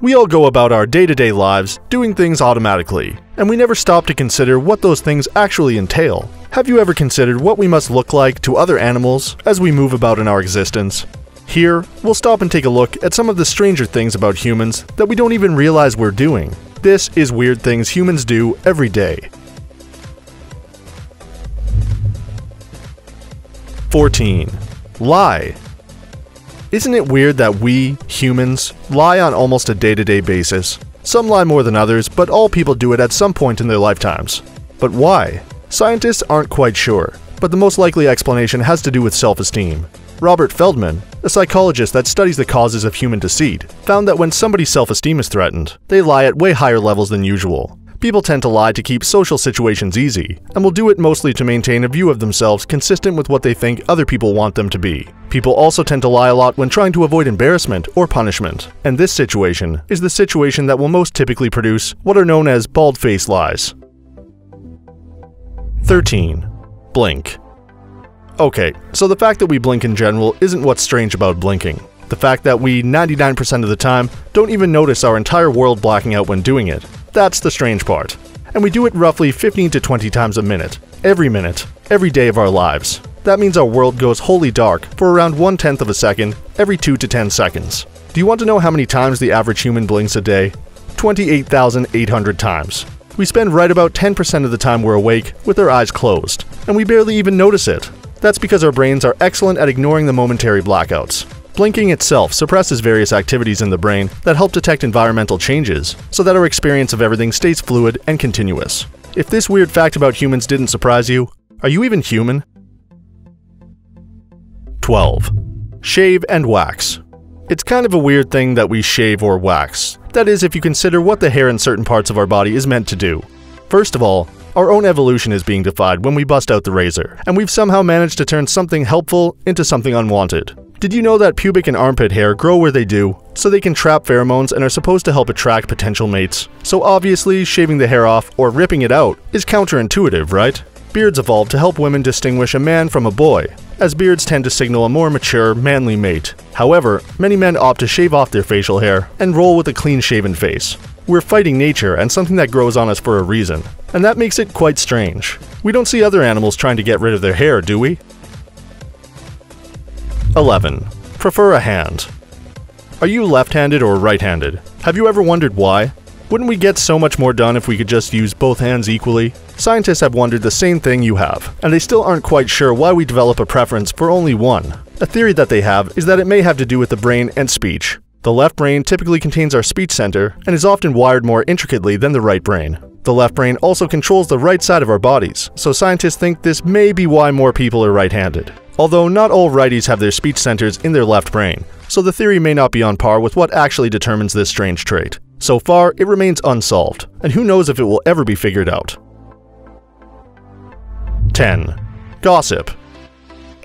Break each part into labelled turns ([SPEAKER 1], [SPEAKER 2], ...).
[SPEAKER 1] We all go about our day-to-day lives doing things automatically, and we never stop to consider what those things actually entail. Have you ever considered what we must look like to other animals as we move about in our existence? Here, we'll stop and take a look at some of the stranger things about humans that we don't even realize we're doing. This is Weird Things Humans Do Every Day. 14. Lie. Isn't it weird that we, humans, lie on almost a day-to-day basis? Some lie more than others, but all people do it at some point in their lifetimes. But why? Scientists aren't quite sure, but the most likely explanation has to do with self-esteem. Robert Feldman, a psychologist that studies the causes of human deceit, found that when somebody's self-esteem is threatened, they lie at way higher levels than usual. People tend to lie to keep social situations easy, and will do it mostly to maintain a view of themselves consistent with what they think other people want them to be. People also tend to lie a lot when trying to avoid embarrassment or punishment, and this situation is the situation that will most typically produce what are known as bald-faced lies. 13. Blink. Okay, so the fact that we blink in general isn't what's strange about blinking. The fact that we 99% of the time don't even notice our entire world blacking out when doing it. That's the strange part. And we do it roughly 15 to 20 times a minute, every day of our lives. That means our world goes wholly dark for around 1/10 of a second every 2 to 10 seconds. Do you want to know how many times the average human blinks a day? 28,800 times. We spend right about 10% of the time we're awake with our eyes closed, and we barely even notice it. That's because our brains are excellent at ignoring the momentary blackouts. Blinking itself suppresses various activities in the brain that help detect environmental changes, so that our experience of everything stays fluid and continuous. If this weird fact about humans didn't surprise you, are you even human? 12. Shave and wax. It's kind of a weird thing that we shave or wax. That is, if you consider what the hair in certain parts of our body is meant to do. First of all, our own evolution is being defied when we bust out the razor, and we've somehow managed to turn something helpful into something unwanted. Did you know that pubic and armpit hair grow where they do, so they can trap pheromones and are supposed to help attract potential mates? So obviously, shaving the hair off, or ripping it out, is counterintuitive, right? Beards evolved to help women distinguish a man from a boy, as beards tend to signal a more mature, manly mate. However, many men opt to shave off their facial hair and roll with a clean-shaven face. We're fighting nature and something that grows on us for a reason, and that makes it quite strange. We don't see other animals trying to get rid of their hair, do we? 11. Prefer a hand. Are you left-handed or right-handed? Have you ever wondered why? Wouldn't we get so much more done if we could just use both hands equally? Scientists have wondered the same thing you have, and they still aren't quite sure why we develop a preference for only one. A theory that they have is that it may have to do with the brain and speech. The left brain typically contains our speech center and is often wired more intricately than the right brain. The left brain also controls the right side of our bodies, so scientists think this may be why more people are right-handed. Although not all righties have their speech centers in their left brain, so the theory may not be on par with what actually determines this strange trait. So far, it remains unsolved, and who knows if it will ever be figured out. 10. Gossip.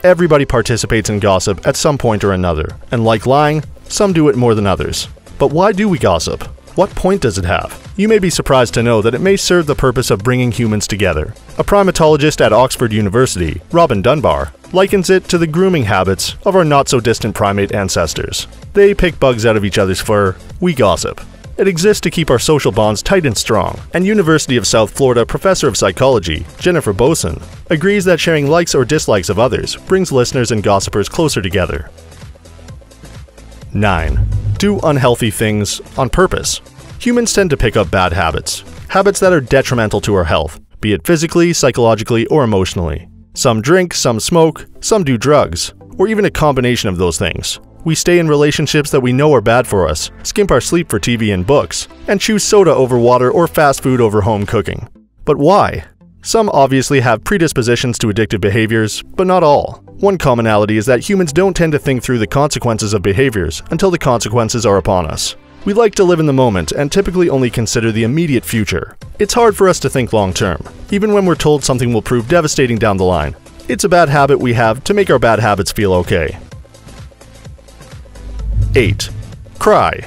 [SPEAKER 1] Everybody participates in gossip at some point or another, and like lying, some do it more than others. But why do we gossip? What point does it have? You may be surprised to know that it may serve the purpose of bringing humans together. A primatologist at Oxford University, Robin Dunbar, likens it to the grooming habits of our not-so-distant primate ancestors. They pick bugs out of each other's fur, we gossip. It exists to keep our social bonds tight and strong, and University of South Florida professor of psychology, Jennifer Boson, agrees that sharing likes or dislikes of others brings listeners and gossipers closer together. 9. Do unhealthy things on purpose. Humans tend to pick up bad habits that are detrimental to our health, be it physically, psychologically, or emotionally. Some drink, some smoke, some do drugs, or even a combination of those things. We stay in relationships that we know are bad for us, skimp our sleep for TV and books, and choose soda over water or fast food over home cooking. But why? Some obviously have predispositions to addictive behaviors, but not all. One commonality is that humans don't tend to think through the consequences of behaviors until the consequences are upon us. We like to live in the moment and typically only consider the immediate future. It's hard for us to think long term, even when we're told something will prove devastating down the line. It's a bad habit we have to make our bad habits feel okay. 8. Cry.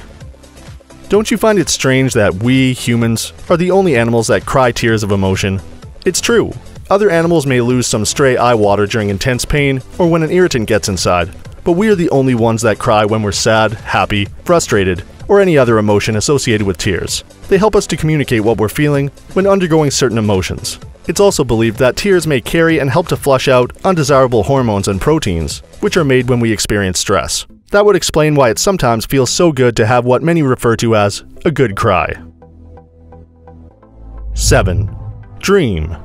[SPEAKER 1] Don't you find it strange that we, humans, are the only animals that cry tears of emotion? It's true. Other animals may lose some stray eye water during intense pain or when an irritant gets inside, but we are the only ones that cry when we're sad, happy, frustrated, or any other emotion associated with tears. They help us to communicate what we're feeling when undergoing certain emotions. It's also believed that tears may carry and help to flush out undesirable hormones and proteins, which are made when we experience stress. That would explain why it sometimes feels so good to have what many refer to as a good cry. 7. Dream.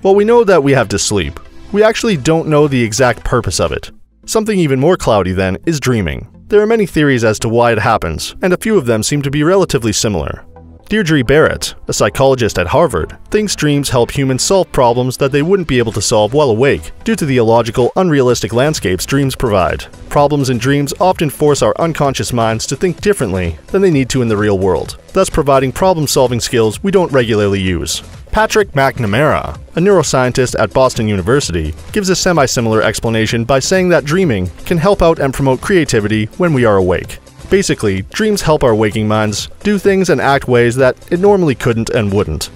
[SPEAKER 1] While we know that we have to sleep, we actually don't know the exact purpose of it. Something even more cloudy then is dreaming. There are many theories as to why it happens, and a few of them seem to be relatively similar. Deirdre Barrett, a psychologist at Harvard, thinks dreams help humans solve problems that they wouldn't be able to solve while awake due to the illogical, unrealistic landscapes dreams provide. Problems in dreams often force our unconscious minds to think differently than they need to in the real world, thus providing problem-solving skills we don't regularly use. Patrick McNamara, a neuroscientist at Boston University, gives a semi-similar explanation by saying that dreaming can help out and promote creativity when we are awake. Basically, dreams help our waking minds do things and act ways that it normally couldn't and wouldn't.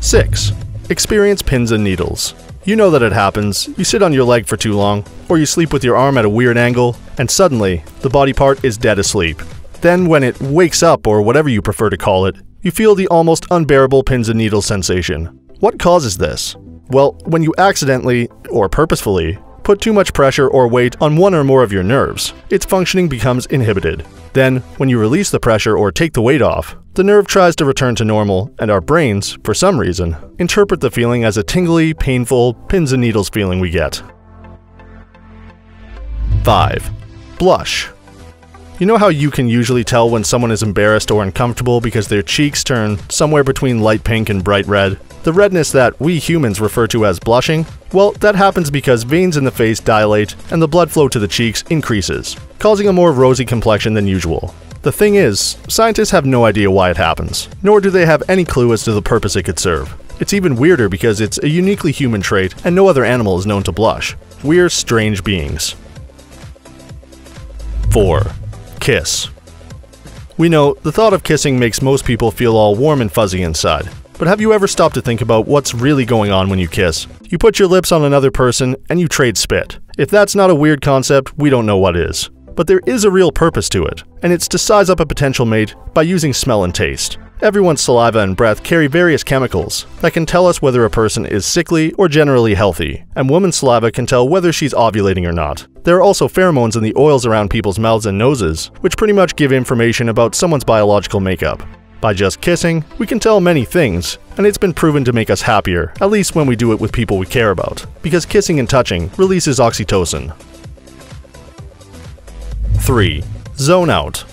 [SPEAKER 1] 6. Experience pins and needles. You know that it happens. You sit on your leg for too long, or you sleep with your arm at a weird angle, and suddenly, the body part is dead asleep. Then when it wakes up, or whatever you prefer to call it, you feel the almost unbearable pins and needles sensation. What causes this? Well, when you accidentally, or purposefully, put too much pressure or weight on one or more of your nerves, its functioning becomes inhibited. Then, when you release the pressure or take the weight off, the nerve tries to return to normal, and our brains, for some reason, interpret the feeling as a tingly, painful, pins and needles feeling we get. 5. Blush. You know how you can usually tell when someone is embarrassed or uncomfortable because their cheeks turn somewhere between light pink and bright red? The redness that we humans refer to as blushing? Well, that happens because veins in the face dilate and the blood flow to the cheeks increases, causing a more rosy complexion than usual. The thing is, scientists have no idea why it happens, nor do they have any clue as to the purpose it could serve. It's even weirder because it's a uniquely human trait and no other animal is known to blush. We're strange beings. 4. Kiss. We know the thought of kissing makes most people feel all warm and fuzzy inside. But have you ever stopped to think about what's really going on when you kiss? You put your lips on another person and you trade spit. If that's not a weird concept, we don't know what is. But there is a real purpose to it, and it's to size up a potential mate by using smell and taste. Everyone's saliva and breath carry various chemicals that can tell us whether a person is sickly or generally healthy, and woman's saliva can tell whether she's ovulating or not. There are also pheromones in the oils around people's mouths and noses, which pretty much give information about someone's biological makeup. By just kissing, we can tell many things, and it's been proven to make us happier, at least when we do it with people we care about, because kissing and touching releases oxytocin. 3. Zone out.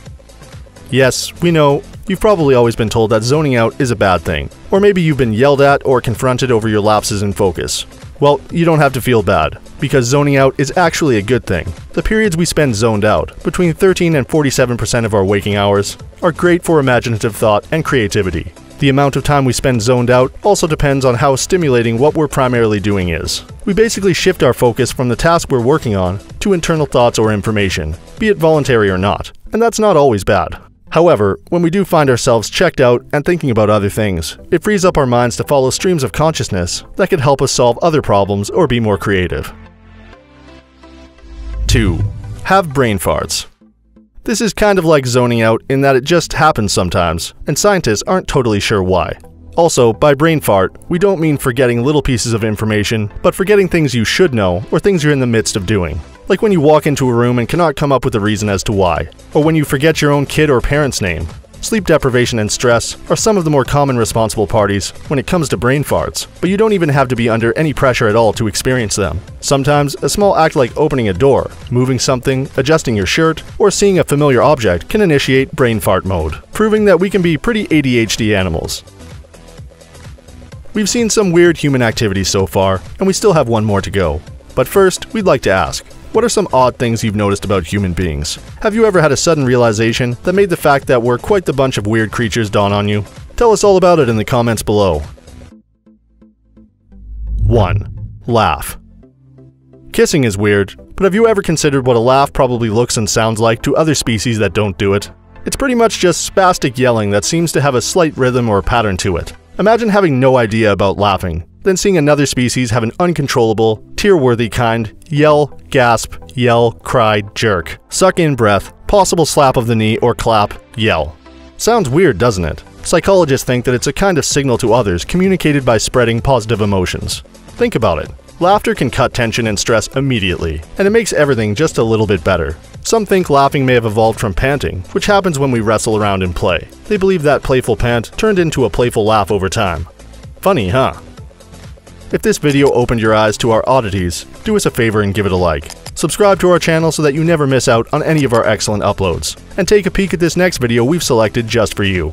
[SPEAKER 1] Yes, we know, you've probably always been told that zoning out is a bad thing, or maybe you've been yelled at or confronted over your lapses in focus. Well, you don't have to feel bad, because zoning out is actually a good thing. The periods we spend zoned out, between 13 and 47% of our waking hours, are great for imaginative thought and creativity. The amount of time we spend zoned out also depends on how stimulating what we're primarily doing is. We basically shift our focus from the task we're working on to internal thoughts or information, be it voluntary or not, and that's not always bad. However, when we do find ourselves checked out and thinking about other things, it frees up our minds to follow streams of consciousness that could help us solve other problems or be more creative. 2. Have brain farts. This is kind of like zoning out in that it just happens sometimes, and scientists aren't totally sure why. Also, by brain fart, we don't mean forgetting little pieces of information, but forgetting things you should know or things you're in the midst of doing. Like when you walk into a room and cannot come up with a reason as to why, or when you forget your own kid or parent's name. Sleep deprivation and stress are some of the more common responsible parties when it comes to brain farts, but you don't even have to be under any pressure at all to experience them. Sometimes, a small act like opening a door, moving something, adjusting your shirt, or seeing a familiar object can initiate brain fart mode, proving that we can be pretty ADHD animals. We've seen some weird human activities so far, and we still have one more to go. But first, we'd like to ask, what are some odd things you've noticed about human beings? Have you ever had a sudden realization that made the fact that we're quite the bunch of weird creatures dawn on you? Tell us all about it in the comments below. 1. Laugh. Kissing is weird, but have you ever considered what a laugh probably looks and sounds like to other species that don't do it? It's pretty much just spastic yelling that seems to have a slight rhythm or pattern to it. Imagine having no idea about laughing, then seeing another species have an uncontrollable, tear-worthy kind, yell, gasp, yell, cry, jerk, suck in breath, Possible slap of the knee or clap, yell. Sounds weird, doesn't it? Psychologists think that it's a kind of signal to others communicated by spreading positive emotions. Think about it. Laughter can cut tension and stress immediately, and it makes everything just a little bit better. Some think laughing may have evolved from panting, which happens when we wrestle around and play. They believe that playful pant turned into a playful laugh over time. Funny, huh? If this video opened your eyes to our oddities, do us a favor and give it a like. Subscribe to our channel so that you never miss out on any of our excellent uploads. And take a peek at this next video we've selected just for you.